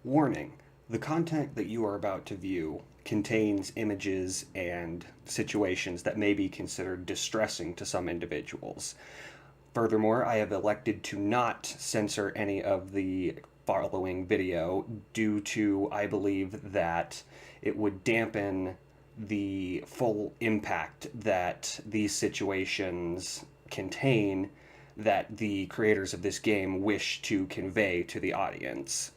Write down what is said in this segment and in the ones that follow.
Warning: the content that you are about to view contains images and situations that may be considered distressing to some individuals. Furthermore, I have elected to not censor any of the following video due to I believe that it would dampen the full impact that these situations contain that the creators of this game wish to convey to the audience.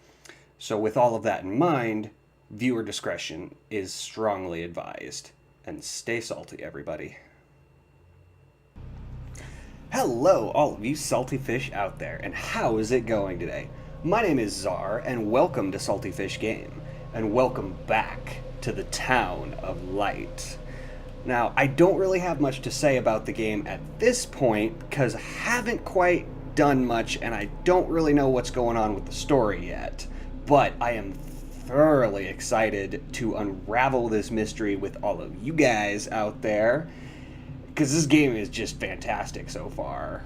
So, with all of that in mind, viewer discretion is strongly advised. And stay salty, everybody. Hello, all of you salty fish out there, and how is it going today? My name is Czar, and welcome to SaltyFishGame, and welcome back to the Town of Light. Now, I don't really have much to say about the game at this point, because I haven't quite done much, and I don't really know what's going on with the story yet. But I am thoroughly excited to unravel this mystery with all of you guys out there, because this game is just fantastic so far.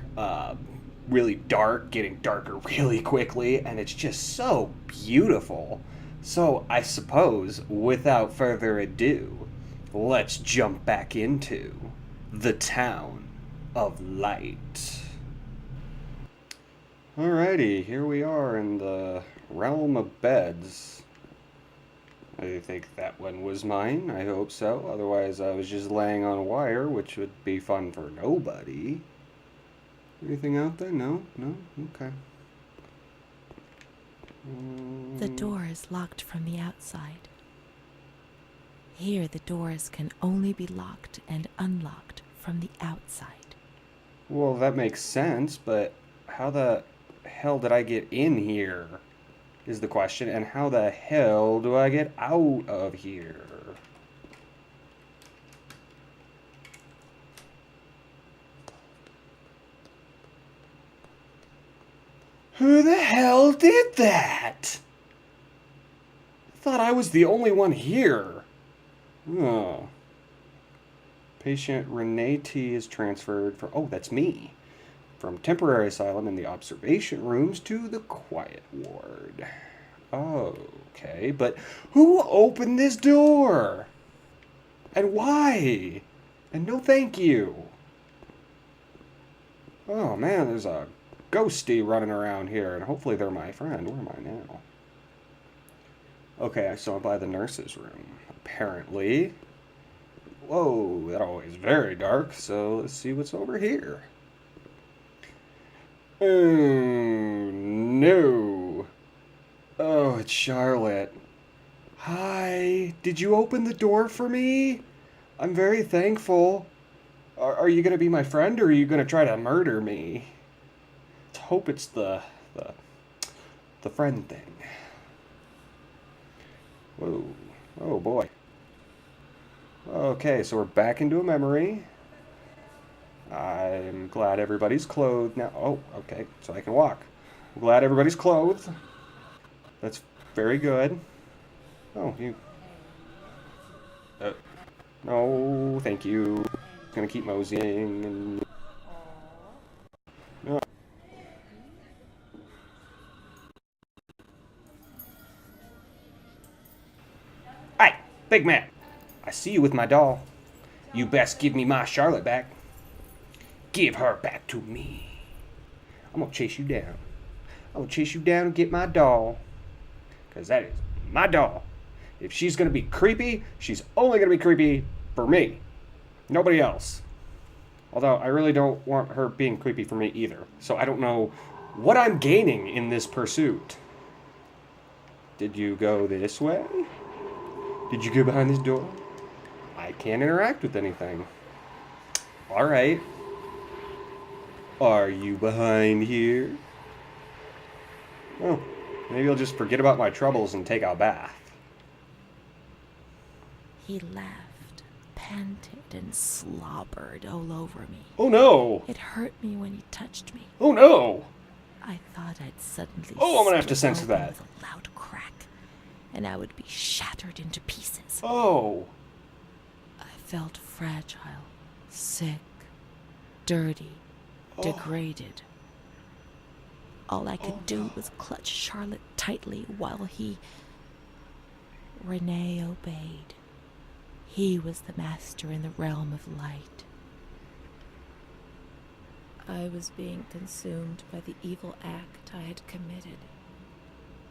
Really dark, getting darker really quickly, and it's just so beautiful. So I suppose, without further ado, let's jump back into the Town of Light. Alrighty, here we are in the realm of beds. I think that one was mine. I hope so. Otherwise, I was just laying on wire, which would be fun for nobody. Anything out there? No? No? Okay. The door is locked from the outside. Here, the doors can only be locked and unlocked from the outside. Well, that makes sense, but how the hell did I get in here? Is the question, and how the hell do I get out of here? Who the hell did that? I thought I was the only one here. Oh. Patient Renee T is transferred for... Oh, that's me. From temporary asylum in the observation rooms to the quiet ward. Okay, but who opened this door? And why? And no thank you. Oh man, there's a ghosty running around here, and hopefully they're my friend. Where am I now? Okay, so I'm by the nurse's room, apparently. Whoa, that always very dark, so let's see what's over here. Oh, no. Oh, it's Charlotte. Hi. Did you open the door for me? I'm very thankful. Are you going to be my friend, or are you going to try to murder me? Let's hope it's the friend thing. Whoa. Oh, boy. Okay, so we're back into a memory. I'm glad everybody's clothed now. Oh, okay, so I can walk. I'm glad everybody's clothed. That's very good. Oh, you... no, thank you. Gonna keep moseying and... No. Hey, big man. I see you with my doll. You best give me my Charlotte back. Give her back to me. I'm gonna chase you down. I'm gonna chase you down and get my doll. Because that is my doll. If she's gonna be creepy, she's only gonna be creepy for me. Nobody else. Although I really don't want her being creepy for me either. So I don't know what I'm gaining in this pursuit. Did you go this way? Did you go behind this door? I can't interact with anything. Alright. Are you behind here? Oh, maybe I'll just forget about my troubles and take a bath. He laughed, panted, and slobbered all over me. Oh no! It hurt me when he touched me. Oh no! I thought I'd suddenly Oh, I'm gonna have to split censor open that. with a loud crack, and I would be shattered into pieces. Oh! I felt fragile, sick, dirty, degraded. All I could do was clutch Charlotte tightly while Renee obeyed. He was the master in the realm of light. I was being consumed by the evil act I had committed.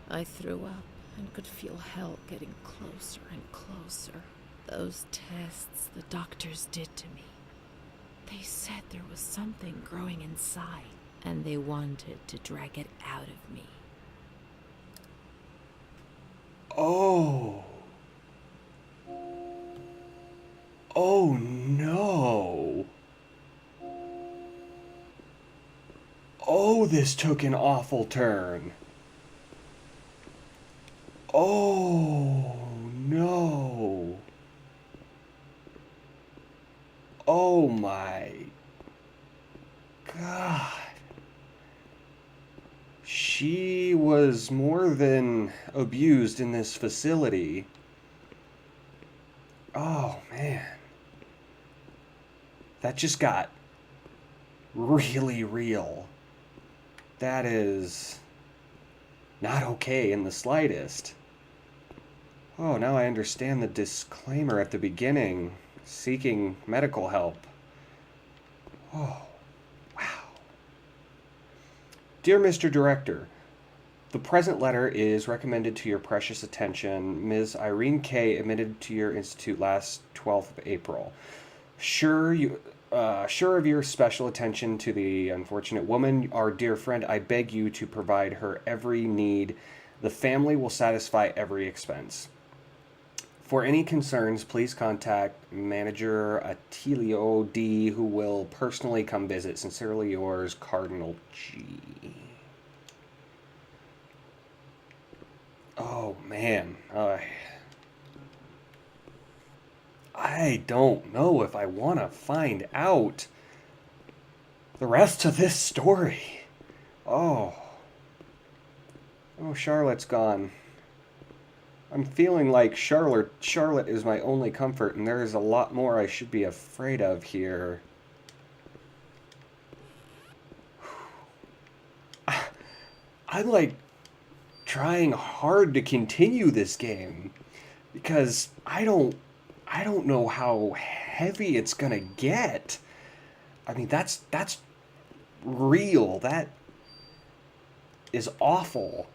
I threw up and could feel hell getting closer and closer. Those tests the doctors did to me. They said there was something growing inside, and they wanted to drag it out of me. Oh. Oh no. Oh, this took an awful turn. Oh no. Oh my God. She was more than abused in this facility. Oh man. That just got really real. That is not okay in the slightest. Oh, now I understand the disclaimer at the beginning. Seeking medical help. Oh, wow. Dear Mr. Director, the present letter is recommended to your precious attention. Ms. Irene K. admitted to your institute last 12th of April. Sure of your special attention to the unfortunate woman, our dear friend, I beg you to provide her every need. The family will satisfy every expense. For any concerns, please contact Manager Attilio D, who will personally come visit. Sincerely yours, Cardinal G. Oh, man. I don't know if I want to find out the rest of this story. Oh. Oh, Charlotte's gone. I'm feeling like Charlotte is my only comfort, and there is a lot more I should be afraid of here. I'm like trying hard to continue this game because I don't know how heavy it's gonna get. I mean, that's real. That is awful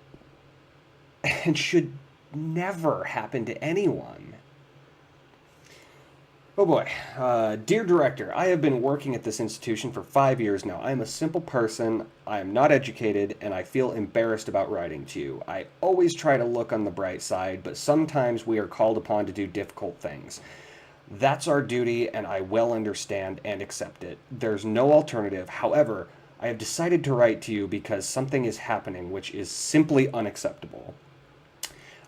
and should never happen to anyone. Oh boy. Dear Director, I have been working at this institution for 5 years now. I am a simple person, I am not educated, and I feel embarrassed about writing to you. I always try to look on the bright side, but sometimes we are called upon to do difficult things. That's our duty, and I well understand and accept it. There's no alternative. However, I have decided to write to you because something is happening which is simply unacceptable.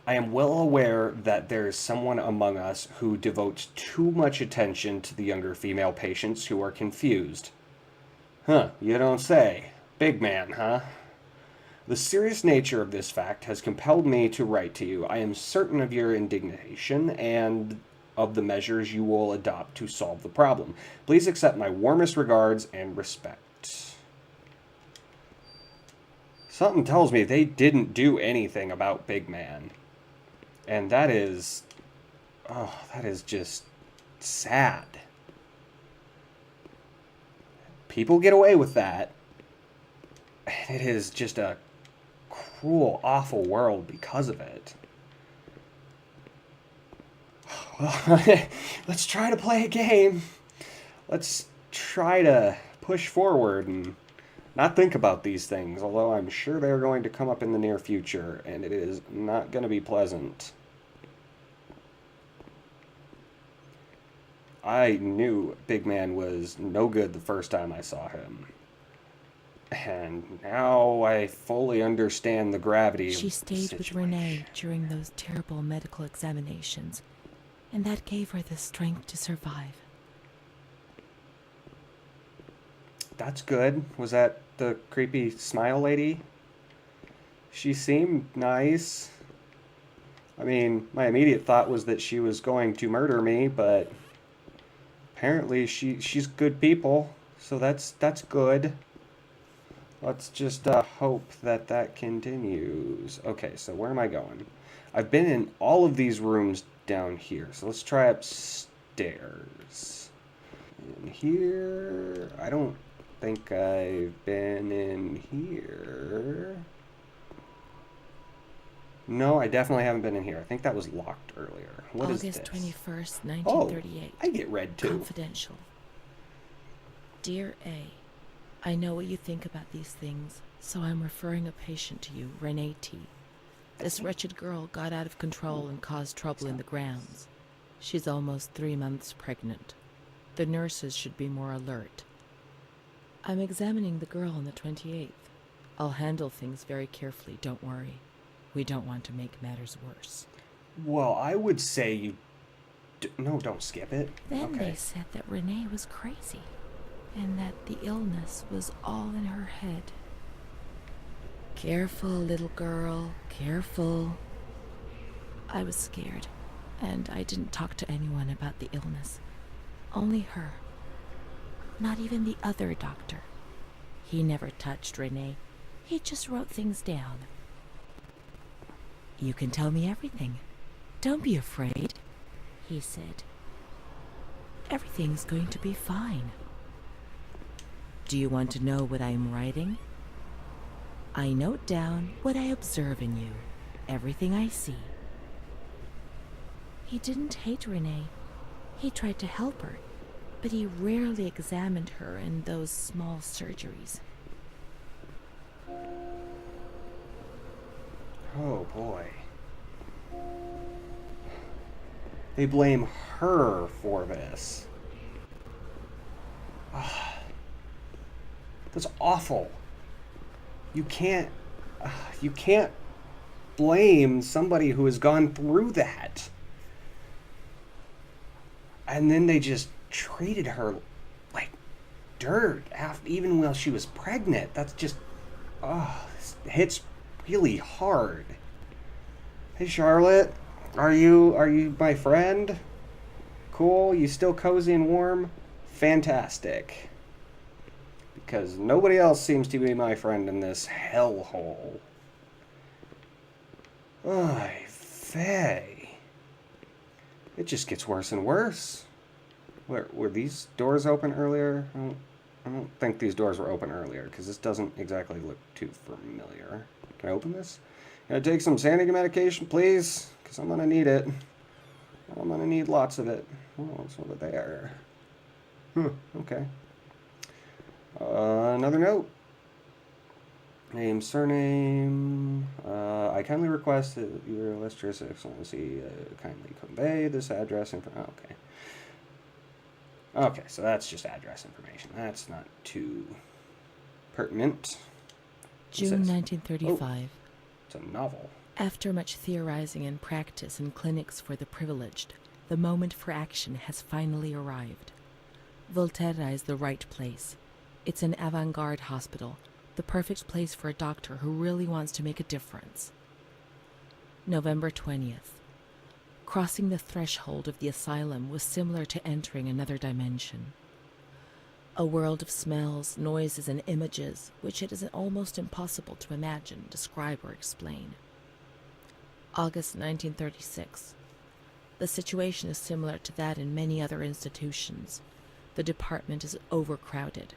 I am well aware that there is someone among us who devotes too much attention to the younger female patients who are confused. Huh, you don't say. Big man, huh? The serious nature of this fact has compelled me to write to you. I am certain of your indignation and of the measures you will adopt to solve the problem. Please accept my warmest regards and respect. Something tells me they didn't do anything about Big Man. And that is just sad. People get away with that. And it is just a cruel, awful world because of it. Well, let's try to play a game. Let's try to push forward and not think about these things, although I'm sure they're going to come up in the near future, and it is not going to be pleasant. I knew Big Man was no good the first time I saw him. And now I fully understand the gravity of the situation. She stayed with Renee during those terrible medical examinations, and that gave her the strength to survive. That's good. Was that the creepy smile lady? She seemed nice. I mean, my immediate thought was that she was going to murder me, but apparently she's good people, so that's good. Let's just hope that that continues. Okay, so where am I going? I've been in all of these rooms down here, so let's try upstairs. In here, I don't think I've been in here. No, I definitely haven't been in here. I think that was locked earlier. What is this? August 21st, Oh, 1938. I get read too. Confidential. Dear A, I know what you think about these things, so I'm referring a patient to you, Renee T. This wretched girl got out of control and caused trouble in the grounds. She's almost 3 months pregnant. The nurses should be more alert. I'm examining the girl on the 28th. I'll handle things very carefully, don't worry. We don't want to make matters worse. Well, I would say you... No, don't skip it. Then Okay. they said that Renee was crazy, and that the illness was all in her head. Careful, little girl, careful. I was scared, and I didn't talk to anyone about the illness. Only her. Not even the other doctor. He never touched Renee. He just wrote things down. You can tell me everything. Don't be afraid, he said. Everything's going to be fine. Do you want to know what I'm writing? I note down what I observe in you, everything I see. He didn't hate Renee. He tried to help her, but he rarely examined her in those small surgeries. Oh, boy. They blame her for this. That's awful. You can't blame somebody who has gone through that. And then they just treated her like dirt, even while she was pregnant. That's just, this hits really hard. Hey, Charlotte, are you my friend? Cool, you still cozy and warm? Fantastic. Because nobody else seems to be my friend in this hellhole. Ay, vey. It just gets worse and worse. Were these doors open earlier? I don't think these doors were open earlier, because this doesn't exactly look too familiar. Can I open this? Can I take some sanity medication, please? Because I'm going to need it. I'm going to need lots of it. Oh, it's over there. Okay. Another note. Name, surname. I kindly request that your illustrious excellency kindly convey this address information. Okay. Okay, so that's just address information. That's not too pertinent. June 1935. Oh, it's a novel. After much theorizing and practice in clinics for the privileged, the moment for action has finally arrived. Volterra is the right place. It's an avant-garde hospital, the perfect place for a doctor who really wants to make a difference. November 20th. Crossing the threshold of the asylum was similar to entering another dimension. A world of smells, noises, and images which it is almost impossible to imagine, describe, or explain. August 1936. The situation is similar to that in many other institutions. The department is overcrowded.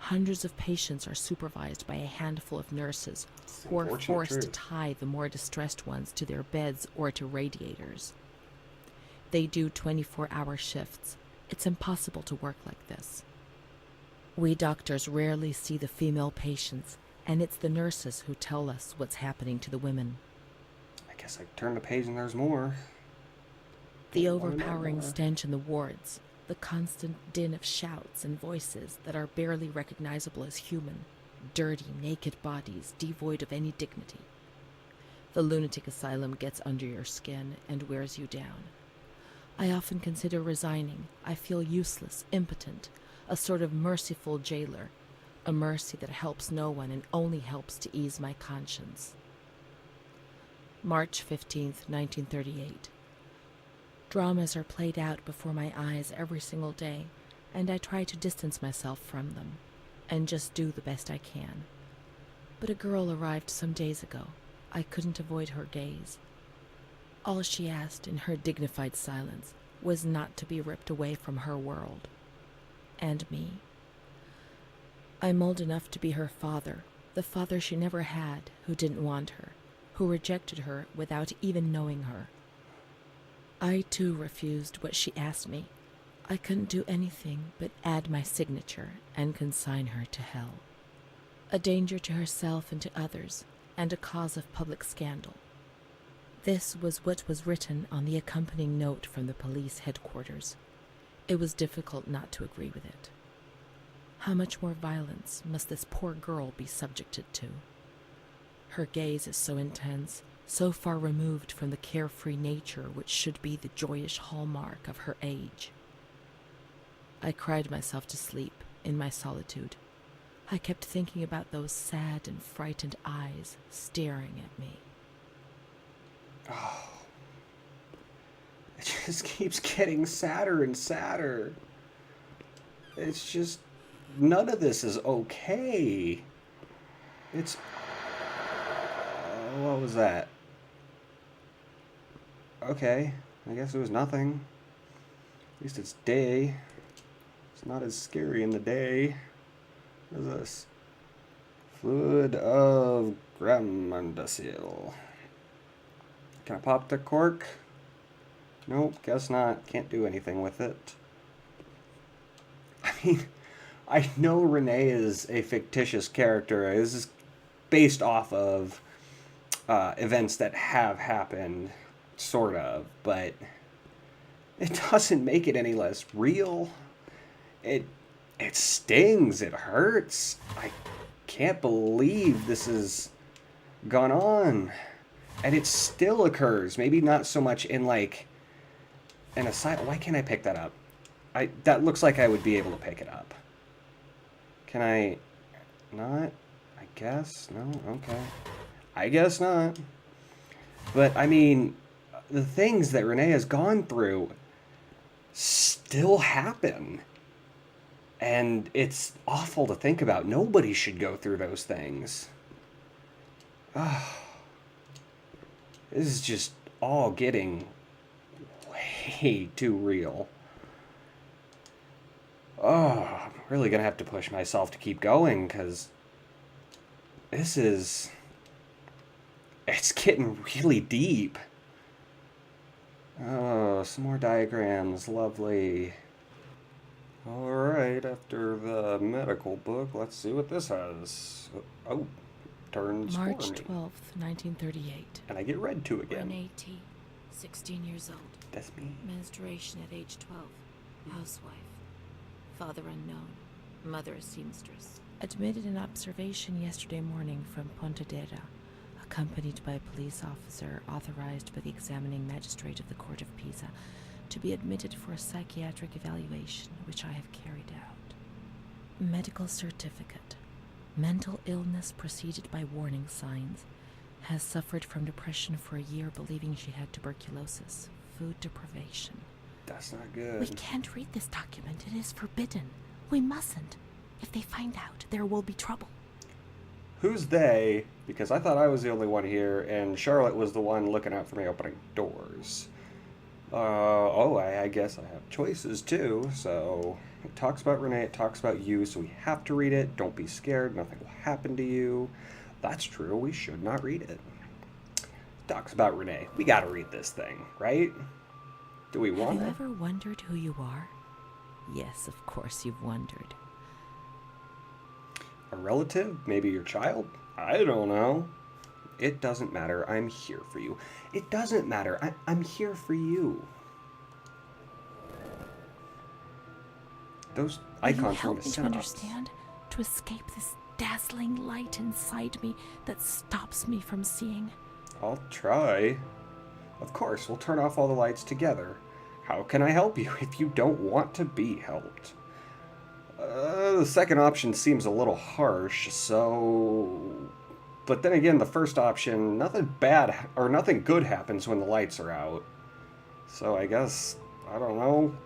Hundreds of patients are supervised by a handful of nurses who are forced to tie the more distressed ones to their beds or to radiators. They do 24-hour shifts. It's impossible to work like this. We doctors rarely see the female patients, and it's the nurses who tell us what's happening to the women. I guess I turned the page and there's more. The overpowering stench in the wards, the constant din of shouts and voices that are barely recognizable as human, dirty, naked bodies devoid of any dignity. The lunatic asylum gets under your skin and wears you down. I often consider resigning. I feel useless, impotent, a sort of merciful jailer, a mercy that helps no one and only helps to ease my conscience. March 15th, 1938. Dramas are played out before my eyes every single day, and I try to distance myself from them, and just do the best I can. But a girl arrived some days ago. I couldn't avoid her gaze. All she asked in her dignified silence was not to be ripped away from her world. And me. I'm old enough to be her father, the father she never had, who didn't want her, who rejected her without even knowing her. I too refused what she asked me. I couldn't do anything but add my signature and consign her to hell. A danger to herself and to others, and a cause of public scandal. This was what was written on the accompanying note from the police headquarters. It was difficult not to agree with it. How much more violence must this poor girl be subjected to? Her gaze is so intense, so far removed from the carefree nature which should be the joyous hallmark of her age. I cried myself to sleep in my solitude. I kept thinking about those sad and frightened eyes staring at me. Oh, it just keeps getting sadder and sadder. It's just, none of this is okay. It's... what was that? Okay, I guess it was nothing. At least it's day. It's not as scary in the day. What is this? Fluid of Gramandacil. Can I pop the cork? Nope, guess not. Can't do anything with it. I mean, I know Renee is a fictitious character. This is based off of events that have happened, sort of, but it doesn't make it any less real. It stings. It hurts. I can't believe this has gone on. And it still occurs. Maybe not so much in, like, an asylum. Why can't I pick that up? That looks like I would be able to pick it up. Can I not? I guess. No? Okay. I guess not. But, I mean, the things that Renee has gone through still happen. And it's awful to think about. Nobody should go through those things. This is just all getting way too real. Oh, I'm really going to have to push myself to keep going, because this is... it's getting really deep. Oh, some more diagrams. Lovely. Alright, after the medical book, let's see what this has. Oh, turns March for me. 12th, 1938. And I get read to again. Renee T., 16 years old. That's me. Menstruation at age 12. Housewife. Father unknown. Mother a seamstress. Admitted in observation yesterday morning from Pontedera, accompanied by a police officer authorized by the examining magistrate of the Court of Pisa to be admitted for a psychiatric evaluation, which I have carried out. Medical certificate. Mental illness preceded by warning signs. Has suffered from depression for a year, believing she had tuberculosis. Food deprivation. That's not good. We can't read this document. It is forbidden. We mustn't. If they find out, there will be trouble. Who's they? Because I thought I was the only one here, and Charlotte was the one looking out for me opening doors. I guess I have choices too. So it talks about Renee, it talks about you, so we have to read it. Don't be scared, nothing will happen to you. That's true, we should not read it. Talks about Renee. We gotta read this thing, right? Do we want Have you it? ever wondered who you are? Yes, of course you've wondered. A relative? Maybe your child? I don't know. It doesn't matter. I'm here for you. It doesn't matter. I'm here for you. Those Will you icons help want me to to understand? To escape this dazzling light inside me that stops me from seeing? I'll try. Of course, we'll turn off all the lights together. How can I help you if you don't want to be helped? The second option seems a little harsh, so... But then again, the first option, nothing bad or nothing good happens when the lights are out. So I guess, I don't know,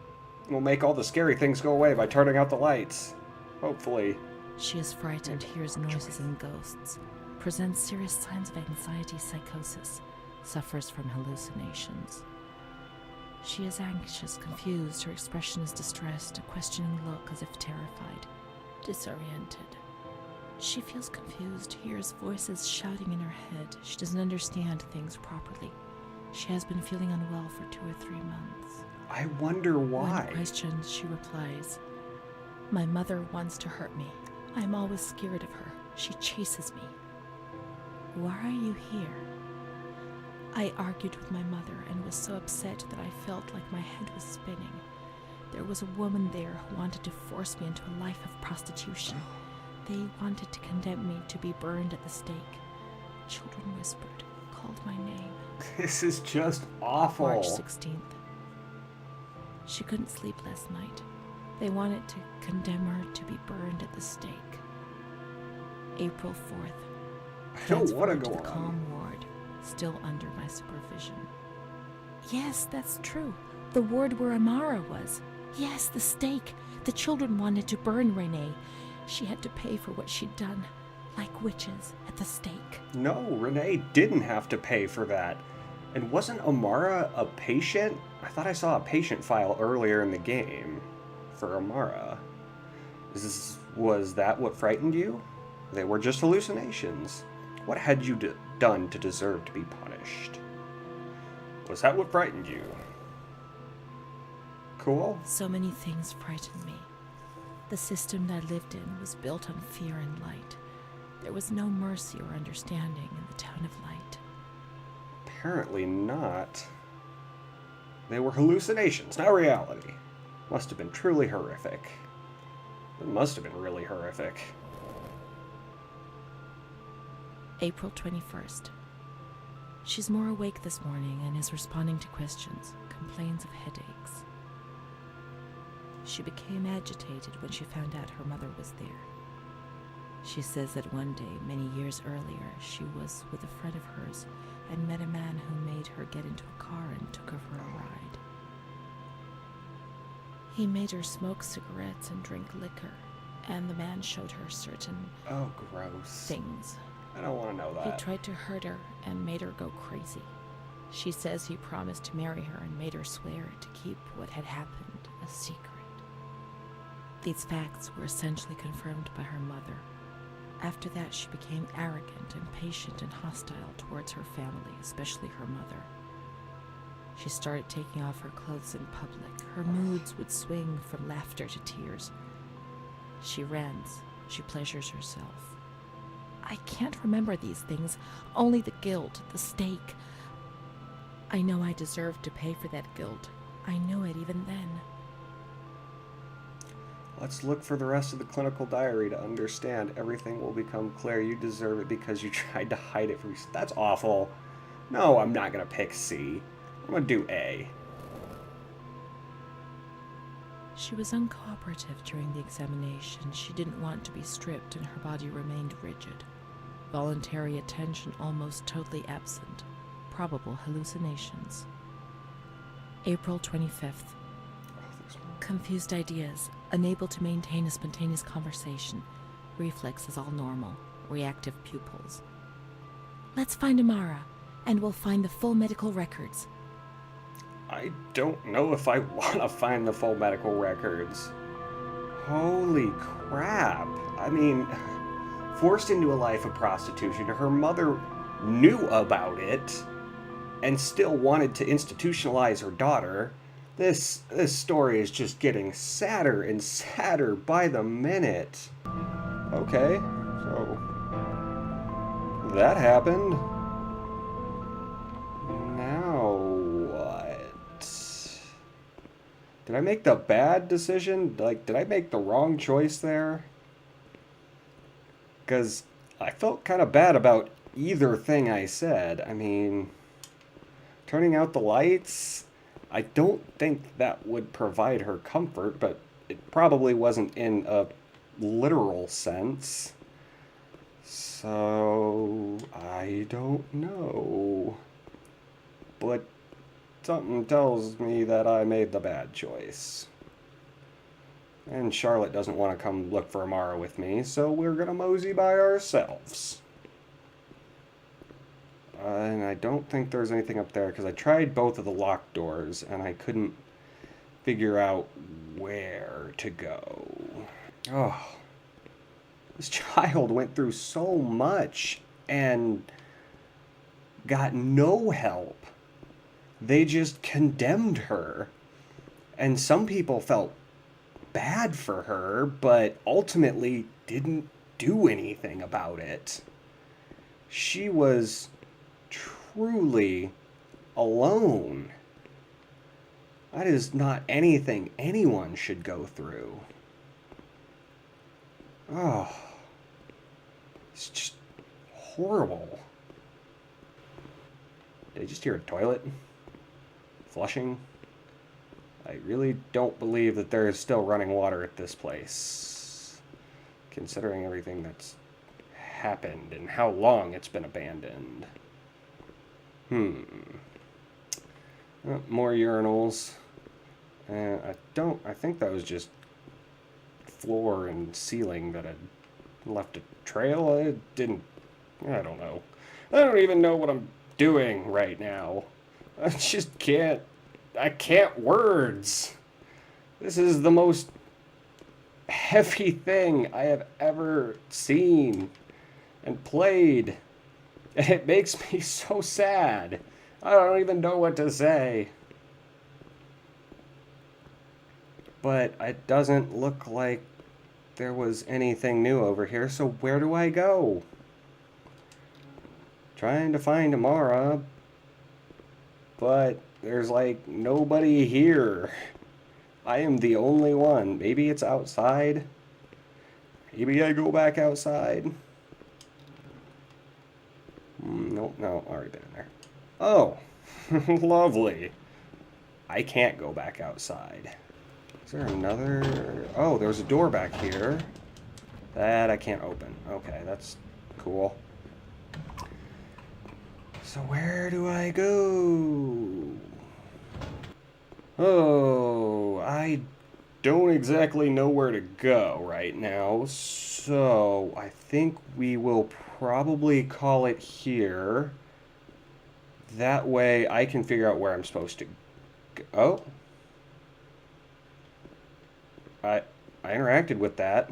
we'll make all the scary things go away by turning out the lights. Hopefully. She is frightened, hears noises and ghosts. presents serious signs of anxiety psychosis, suffers from hallucinations. She is anxious, confused, her expression is distressed, a questioning look as if terrified, disoriented. She feels confused, hears voices shouting in her head. She doesn't understand things properly. She has been feeling unwell for 2 or 3 months. I wonder why. When questioned, she replies, "My mother wants to hurt me. I am always scared of her. She chases me." "Why are you here?" "I argued with my mother and was so upset that I felt like my head was spinning. There was a woman there who wanted to force me into a life of prostitution. They wanted to condemn me to be burned at the stake. Children whispered, called my name." This is just awful. March 16th. She couldn't sleep last night. They wanted to condemn her to be burned at the stake. April 4th. I don't want to Transferred go to the on. calm ward, still under my supervision. Yes, that's true. The ward where Amara was. Yes, the stake. The children wanted to burn Renee. She had to pay for what she'd done, like witches at the stake. No, Renee didn't have to pay for that. And wasn't Amara a patient? I thought I saw a patient file earlier in the game for Amara. Was that what frightened you? They were just hallucinations. What had you done to deserve to be punished? Was that what frightened you? Cool. So many things frightened me. The system that I lived in was built on fear and light. There was no mercy or understanding in the town of light. Apparently not. They were hallucinations, not reality. Must have been truly horrific. It must have been really horrific. April 21st. She's more awake this morning and is responding to questions, complains of headaches. She became agitated when she found out her mother was there. She says that one day, many years earlier, she was with a friend of hers and met a man who made her get into a car and took her for a ride. He made her smoke cigarettes and drink liquor, and the man showed her certain Oh, gross. things. I don't want to know He that. tried to hurt her and made her go crazy. She says he promised to marry her and made her swear to keep what had happened a secret. These facts were essentially confirmed by her mother. After that, she became arrogant, impatient, and hostile towards her family, especially her mother. She started taking off her clothes in public. Her moods would swing from laughter to tears. She rants. She pleasures herself. I can't remember these things, only the guilt, the stake. I know I deserved to pay for that guilt. I knew it even then. Let's look for the rest of the clinical diary to understand. Everything will become clear. You deserve it because you tried to hide it from me. That's awful. No, I'm not going to pick C. I'm going to do A. She was uncooperative during the examination. She didn't want to be stripped and her body remained rigid. Voluntary attention almost totally absent. Probable hallucinations. April 25th. Confused ideas, unable to maintain a spontaneous conversation. Reflexes all normal, reactive pupils. Let's find Amara, and we'll find the full medical records. I don't know if I want to find the full medical records. Holy crap. I mean, forced into a life of prostitution, her mother knew about it and still wanted to institutionalize her daughter. This story is just getting sadder and sadder by the minute. Okay, so that happened. Now what? Did I make the bad decision? Like, did I make the wrong choice there? Because I felt kind of bad about either thing I said. I mean, turning out the lights, I don't think that would provide her comfort, but it probably wasn't in a literal sense. So, I don't know. But something tells me that I made the bad choice. And Charlotte doesn't want to come look for Amara with me, so we're gonna mosey by ourselves. And I don't think there's anything up there because I tried both of the locked doors and I couldn't figure out where to go. Oh, this child went through so much and got no help. They just condemned her. And some people felt bad for her, but ultimately didn't do anything about it. She was truly alone. That is not anything anyone should go through. Oh, it's just horrible. Did I just hear a toilet flushing? I really don't believe that there is still running water at this place, considering everything that's happened and how long it's been abandoned. More urinals. I think that was just floor and ceiling that had left a trail. I don't know. I don't even know what I'm doing right now. I can't words. This is the most heavy thing I have ever seen and played. And it makes me so sad. I don't even know what to say. But it doesn't look like there was anything new over here, so where do I go? Trying to find Amara, but there's like nobody here. I am the only one. Maybe it's outside. Maybe I go back outside. Nope, no, already been in there. Oh, lovely. I can't go back outside. Is there another? Oh, there's a door back here that I can't open. Okay, that's cool. So where do I go? Oh, I don't exactly know where to go right now, so I think we will probably call it here. That way I can figure out where I'm supposed to go. Oh. I interacted with that.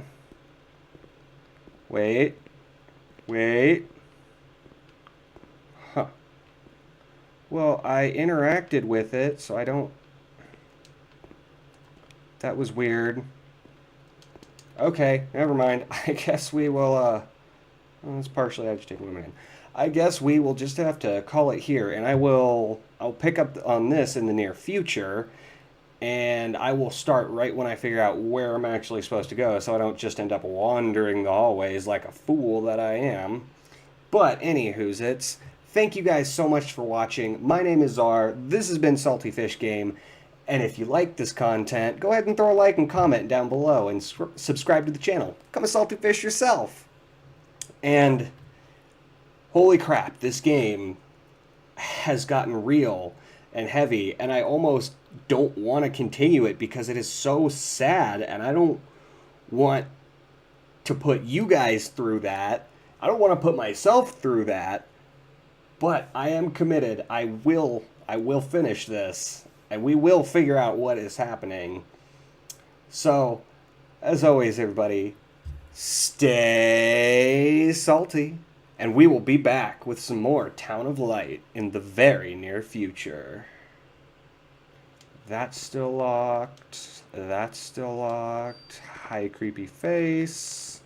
Wait. Huh. Well, I interacted with it, so I don't... That was weird. Okay, never mind. I guess we will, well, it's partially agitated women. I guess we will just have to call it here, and I'll pick up on this in the near future, and I will start right when I figure out where I'm actually supposed to go, so I don't just end up wandering the hallways like a fool that I am. But anywhoozits, thank you guys so much for watching. My name is Czar. This has been SaltyFishGame. And if you like this content, go ahead and throw a like and comment down below and subscribe to the channel. Become a salty fish yourself. And holy crap, this game has gotten real and heavy, and I almost don't want to continue it because it is so sad, and I don't want to put you guys through that. I don't want to put myself through that, but I am committed. I will finish this, and we will figure out what is happening. So, as always, everybody, stay salty, and we will be back with some more Town of Light in the very near future. That's still locked. That's still locked. Hi, creepy face.